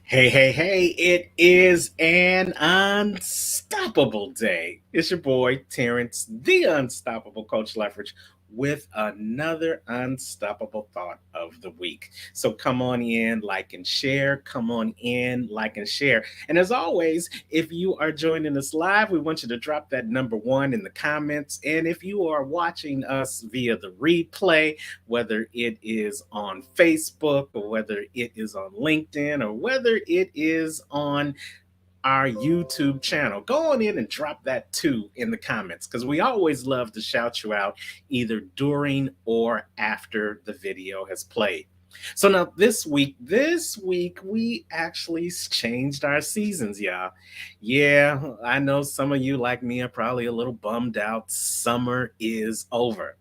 Hey, it is an unstoppable day. It's your boy, Terrence, the unstoppable Coach Leffridge, with another unstoppable thought of the week. So come on in, like and share. Come on in, like and share. And as always, if you are joining us live, we want you to drop that number one in the comments. And if you are watching us via the replay, whether it is on Facebook or whether it is on LinkedIn or whether it is on our YouTube channel. Go on in and drop that too in the comments because we always love to shout you out either during or after the video has played. So now this week we actually changed our seasons, y'all. Yeah, I know some of you like me are probably a little bummed out. Summer is over.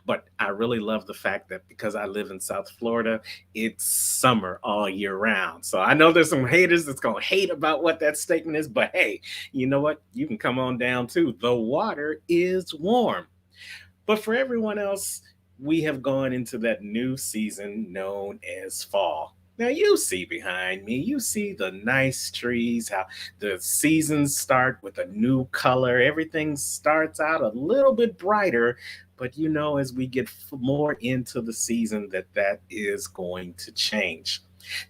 But I really love the fact that because I live in South Florida, it's summer all year round. So I know there's some haters that's going to hate about what that statement is, but hey, you know what? You can come on down too. The water is warm. But for everyone else, we have gone into that new season known as fall. Now, you see behind me, you see the nice trees, how the seasons start with a new color. Everything starts out a little bit brighter, but as we get more into the season, that is going to change.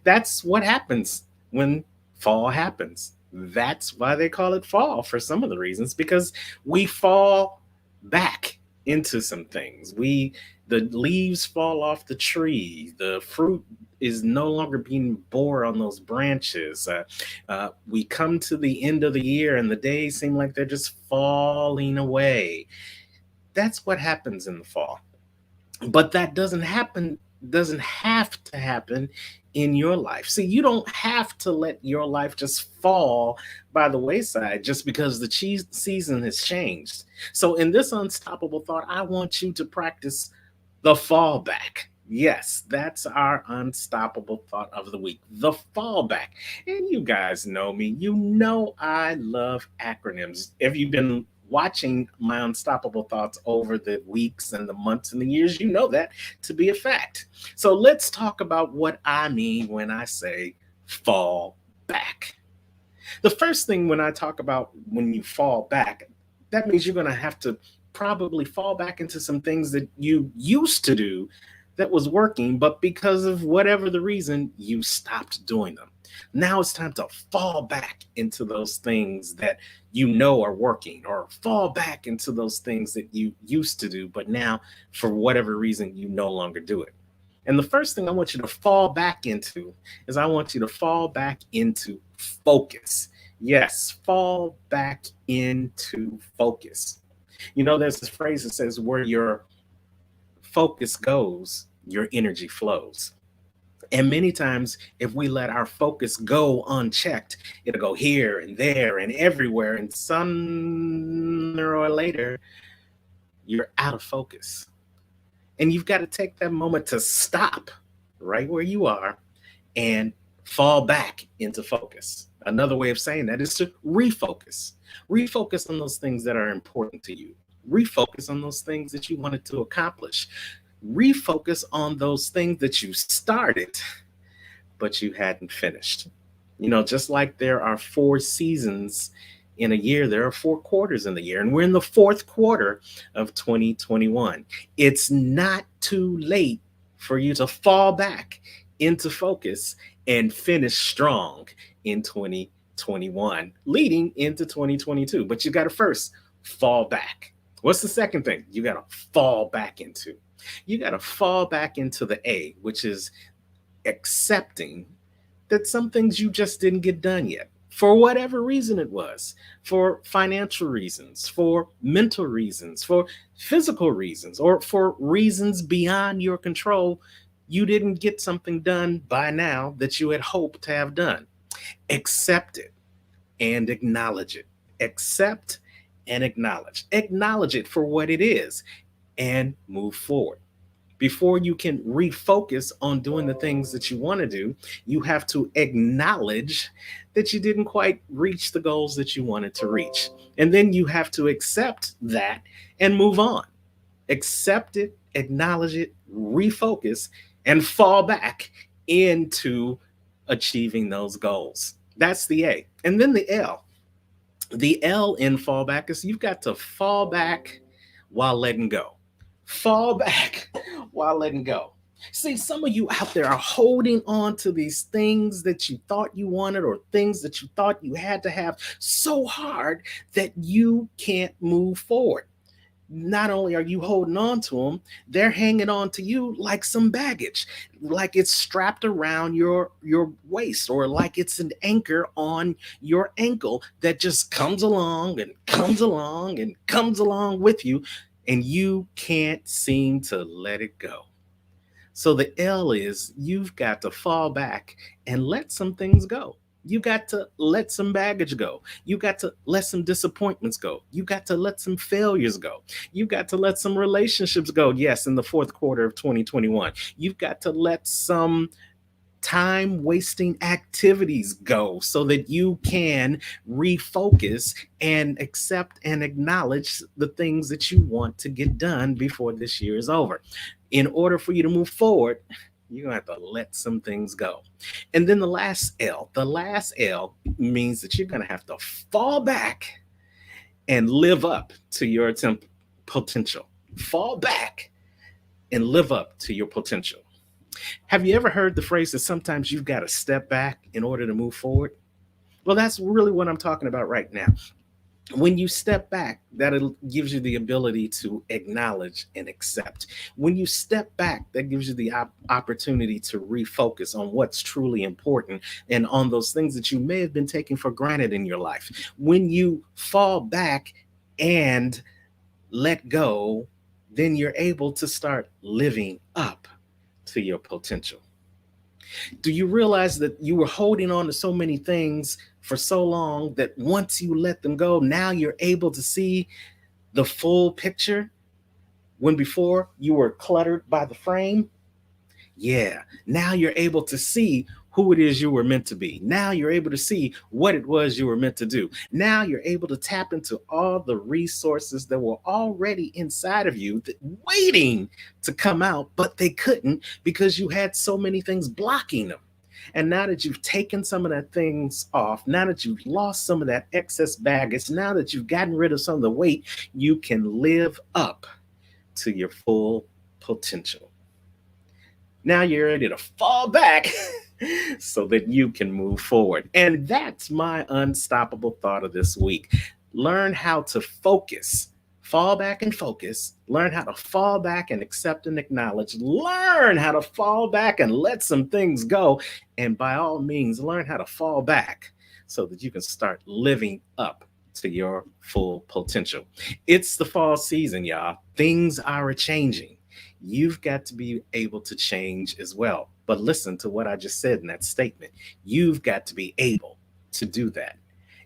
That's what happens when fall happens. That's why they call it fall for some of the reasons, because we fall back into some things. The leaves fall off the tree. The fruit is no longer being bore on those branches. We come to the end of the year and the days seem like they're just falling away. That's what happens in the fall. But that doesn't have to happen in your life. See, you don't have to let your life just fall by the wayside just because the season has changed. So in this unstoppable thought, I want you to practice the fallback. Yes, that's our unstoppable thought of the week. The fallback. And you guys know me. You know I love acronyms. If you've been watching my unstoppable thoughts over the weeks and the months and the years, you know that to be a fact. So let's talk about what I mean when I say fall back. The first thing when I talk about when you fall back, that means you're going to have to probably fall back into some things that you used to do that was working, but because of whatever the reason, you stopped doing them. Now it's time to fall back into those things that you know are working, or fall back into those things that you used to do, but now for whatever reason, you no longer do it. And the first thing I want you to fall back into is I want you to fall back into focus. Yes, fall back into focus. There's this phrase that says, where your focus goes, your energy flows. And many times, if we let our focus go unchecked, it'll go here and there and everywhere. And sooner or later, you're out of focus. And you've got to take that moment to stop right where you are and fall back into focus. Another way of saying that is to refocus. Refocus on those things that are important to you. Refocus on those things that you wanted to accomplish. Refocus on those things that you started, but you hadn't finished. Just like there are 4 seasons in a year, there are 4 quarters in the year, and we're in the fourth quarter of 2021. It's not too late for you to fall back into focus and finish strong in 2021, leading into 2022. But you got to first fall back. What's the second thing you got to fall back into? You got to fall back into the A, which is accepting that some things you just didn't get done yet. For whatever reason it was, for financial reasons, for mental reasons, for physical reasons, or for reasons beyond your control, you didn't get something done by now that you had hoped to have done. Accept it and acknowledge it. Accept and acknowledge. Acknowledge it for what it is and move forward. Before you can refocus on doing the things that you want to do, you have to acknowledge that you didn't quite reach the goals that you wanted to reach. And then you have to accept that and move on. Accept it, acknowledge it, refocus, and fall back into achieving those goals. That's the A. And then the L. The L in fallback is you've got to fall back while letting go. Fall back while letting go. See, some of you out there are holding on to these things that you thought you wanted or things that you thought you had to have so hard that you can't move forward. Not only are you holding on to them, they're hanging on to you like some baggage, like it's strapped around your waist, or like it's an anchor on your ankle that just comes along and comes along and comes along with you, and you can't seem to let it go. So the L is you've got to fall back and let some things go. You got to let some baggage go. You got to let some disappointments go. You got to let some failures go. You got to let some relationships go. Yes, in the fourth quarter of 2021. You've got to let some time wasting activities go so that you can refocus and accept and acknowledge the things that you want to get done before this year is over. In order for you to move forward, you're going to have to let some things go. And then the last L means that you're going to have to fall back and live up to your potential. Fall back and live up to your potential. Have you ever heard the phrase that sometimes you've got to step back in order to move forward? Well, that's really what I'm talking about right now. When you step back, that gives you the ability to acknowledge and accept. When you step back, that gives you the opportunity to refocus on what's truly important and on those things that you may have been taking for granted in your life. When you fall back and let go, then you're able to start living up to your potential. Do you realize that you were holding on to so many things for so long that once you let them go, now you're able to see the full picture when before you were cluttered by the frame? Yeah, now you're able to see who it is you were meant to be. Now you're able to see what it was you were meant to do. Now you're able to tap into all the resources that were already inside of you, waiting to come out, but they couldn't because you had so many things blocking them. And now that you've taken some of that things off, now that you've lost some of that excess baggage, now that you've gotten rid of some of the weight, you can live up to your full potential. Now you're ready to fall back so that you can move forward. And that's my unstoppable thought of this week. Learn how to focus, fall back and focus. Learn how to fall back and accept and acknowledge. Learn how to fall back and let some things go. And by all means, learn how to fall back so that you can start living up to your full potential. It's the fall season, y'all. Things are changing. You've got to be able to change as well. But listen to what I just said in that statement. You've got to be able to do that.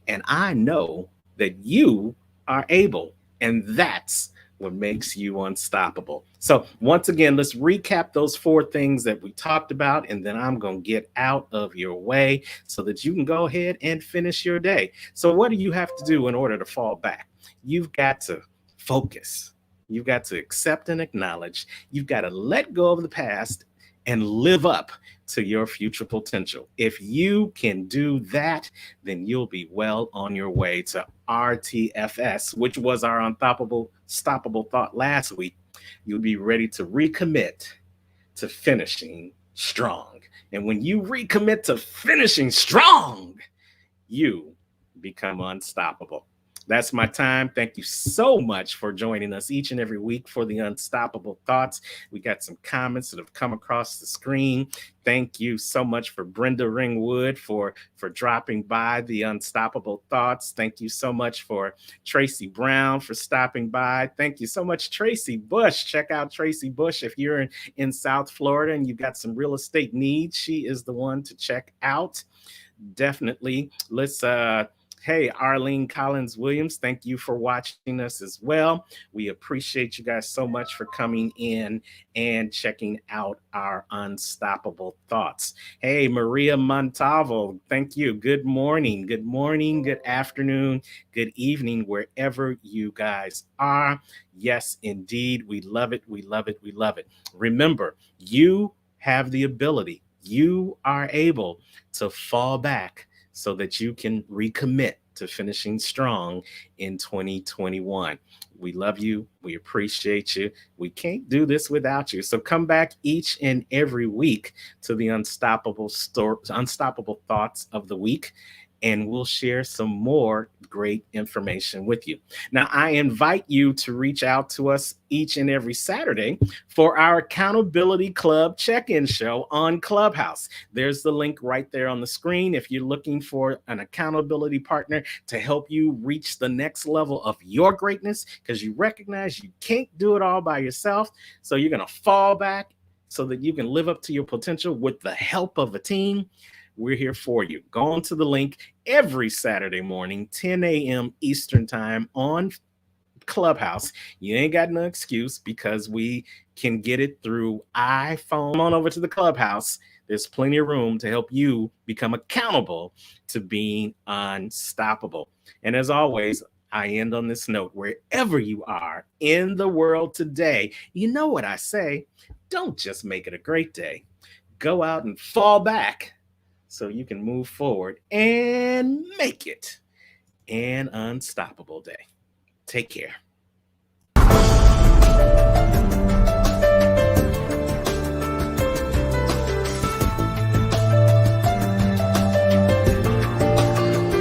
And I know that you are able, and that's what makes you unstoppable. So, once again, let's recap those four things that we talked about, and then I'm going to get out of your way so that you can go ahead and finish your day. So, what do you have to do in order to fall back? You've got to focus. You've got to accept and acknowledge. You've got to let go of the past and live up to your future potential. If you can do that, then you'll be well on your way to RTFS, which was our stoppable thought last week. You'll be ready to recommit to finishing strong. And when you recommit to finishing strong, you become unstoppable. That's my time. Thank you so much for joining us each and every week for the Unstoppable Thoughts. We got some comments that have come across the screen. Thank you so much for Brenda Ringwood for dropping by the Unstoppable Thoughts. Thank you so much for Tracy Brown for stopping by. Thank you so much, Tracy Bush. Check out Tracy Bush if you're in South Florida and you got some real estate needs. She is the one to check out. Definitely. Hey, Arlene Collins Williams, thank you for watching us as well. We appreciate you guys so much for coming in and checking out our Unstoppable Thoughts. Hey, Maria Montalvo, thank you. Good morning, good afternoon, good evening, wherever you guys are. Yes, indeed, we love it, we love it, we love it. Remember, you have the ability you are able to fall back so that you can recommit to finishing strong in 2021. We love you. We appreciate you. We can't do this without you. So come back each and every week to the Unstoppable Thoughts of the Week, and we'll share some more great information with you. Now, I invite you to reach out to us each and every Saturday for our Accountability Club check-in show on Clubhouse. There's the link right there on the screen if you're looking for an accountability partner to help you reach the next level of your greatness, because you recognize you can't do it all by yourself. So you're going to fall back so that you can live up to your potential with the help of a team. We're here for you. Go on to the link every Saturday morning, 10 a.m. Eastern Time on Clubhouse. You ain't got no excuse because we can get it through iPhone. Come on over to the Clubhouse. There's plenty of room to help you become accountable to being unstoppable. And as always, I end on this note: wherever you are in the world today, you know what I say, don't just make it a great day. Go out and fall back so you can move forward and make it an unstoppable day. Take care.